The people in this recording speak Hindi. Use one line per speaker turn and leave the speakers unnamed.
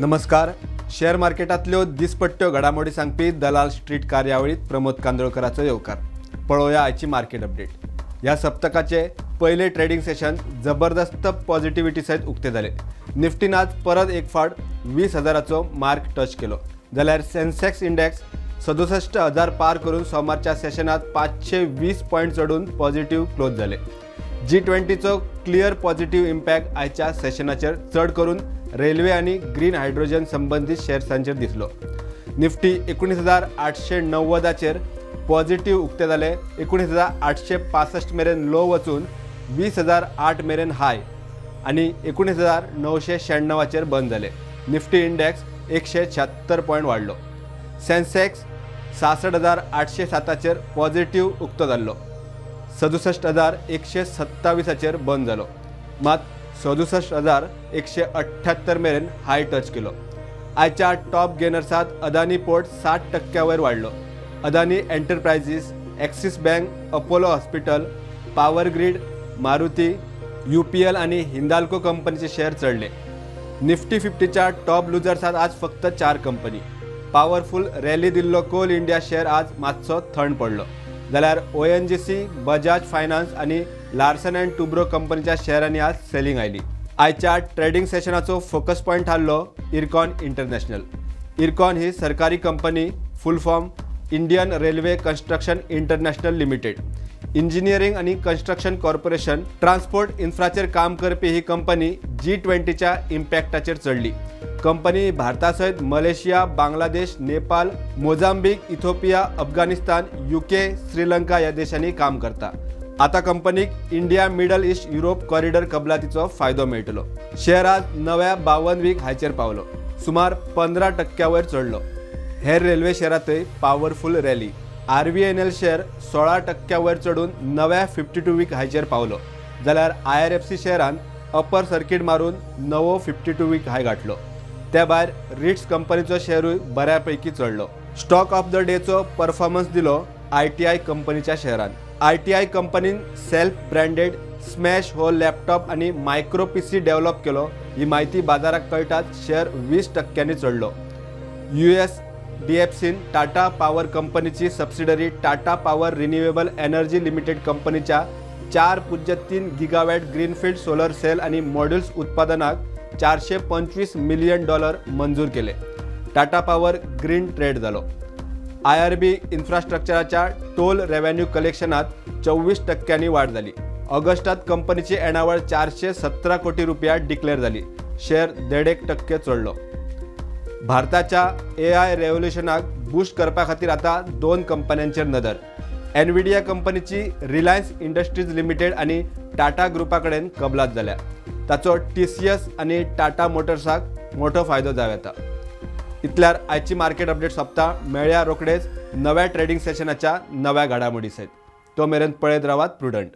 नमस्कार. शेअर मार्केटातल्यो दिसपट्ट्यो घडामोडी सांगपी दलाल स्ट्रीट कार्यावळीत प्रमोद कांदोळकराचो येवकार. पळोवया आयची मार्केट अपडेट. ह्या सप्तकाचे पहिले ट्रेडिंग सेशन जबरदस्त पॉझिटिव्हिटी सहित उक्ते झाले. निफ्टीन आज परत एक फावट 20,000चो मार्क टच केलो. जाल्यार सेन्सेक्स इंडेक्स 67,000 पार करून सोमारच्या सेशनात 520 पॉइंट चढून पॉझिटिव्ह क्लोज झाले. G20चो क्लियर पॉझिटिव्ह इम्पॅक्ट आयच्या सेशनाचेर चढ करून रेल्वे आणि ग्रीन हायड्रोजन संबंधित शेअर्सांचेर दिसलो. निफ्टी 19,890चेर पॉझिटिव्ह उक्ते जाले. 19,865 मेरेन लो वचून 20,008 मेरेन हाय आणि 19,996चेर बंद झाले. निफ्टी इंडेक्स 176 पॉइंट वाढलो. सेन्सेक्स 66,807चेर पॉझिटिव्ह उक्तो जाल्लो. 67,127चेर बंद जालो. मात 67,178 मेरेन हाय टच केलो. आयच्या टॉप गेनर्सात अदानी पोर्ट 60% वयर वाढलो. Adani Enterprises, Axis Bank, Apollo Hospital, Power Grid, Maruti, UPL आणि हिंदाल्को कंपनीचे शेअर चढले. निफ्टी 50च्या टॉप लुजर्सात आज फक्त 4 कंपनी. पॉवरफुल रॅली दिल्लो कोल इंडिया शेअर आज मातसो थंड पडलो. जाल्यार ONGC, बजाज फायनान्स आणि लार्सन अँड टुब्रो कंपनीच्या शेअरांनी आज सेलिंग आयली. आयच्या ट्रेडिंग सेशनाचो फोकस पॉइंट थारलो इरकॉन इंटरनॅशनल. इरकॉन ही सरकारी कंपनी, full form Indian railway construction international limited. Engineering आणि कन्स्ट्रक्शन कॉर्पोरेशन ट्रान्सपोर्ट इन्फ्राचेर काम करपी ही कंपनी G20च्या इम्पॅक्टाचेर चढली. कंपनी भारतासयत Malaysia, Bangladesh, Nepal, Mozambique, Ethiopia, Afghanistan, UK, Sri Lanka या देशांनी काम करता. आता कंपनीक India middle east Europe corridor कबलातीचो फायदो मेळटलो. शेअर आज नव्या 52 वीक हायचेर पावलो. सुमार 15% वयर चढलो. हेर रेल्वे शेअरांतय पॉवरफुल रॅली. RVNL शेअर 16% वयर चढून नव्या 52 वीक हायचेर पावलो. जाल्यार IRFC शेअरान अपर सर्किट मारून नवो 52 वीक हाय गाठलो. त्या भायर रिट्स कंपनीचो शेअरूय बऱ्यापैकी चढलो. स्टॉक ऑफ द डेचो परफॉर्मन्स दिलो ITI कंपनीच्या शेअरान. ITI कंपनीन सेल्फ ब्रँडेड स्मॅश हो लॅपटॉप आणि मायक्रो PC डेव्हलप केलो. ही माहिती बाजाराक कळटाच शेअर 20% चढलो. USDFCन टाटा पॉवर कंपनीची subsidiary Tata power renewable energy limited कंपनीच्या 4.3 गिगावॅट ग्रीनफील्ड सोलर सेल आणि मॉड्यूल्स उत्पादनाक $425 मिलियन मंजूर केले. टाटा पॉवर ग्रीन ट्रेड झालो. IRB इन्फ्रास्ट्रक्चराच्या टोल रेव्हेन्यू कलेक्शनात 24% वाढ झाली. ऑगस्टात कंपनीची एणावळ ₹417 कोटी डिक्लेअर झाली. शेअर 1.5% चढलो. भारताच्या AI रेव्होल्युशनाक बूस्ट करपा खातीर आता 2 कंपन्यांचेर नदर. NVIDIA कंपनीची रिलायन्स इंडस्ट्रीज लिमिटेड आणि टाटा ग्रुपा कडेन कबलात जाल्या. ताचो TCS आणि टाटा मोटर्साक मोठो फायदो जाव येता. इतल्यार आयची मार्केट अपडेट सोंपता. मेळया रोखडेच नव्या ट्रेडिंग सेशनाच्या नव्या घडामोडी सयत. तो मेरेन पळयत रावात प्रुडंट.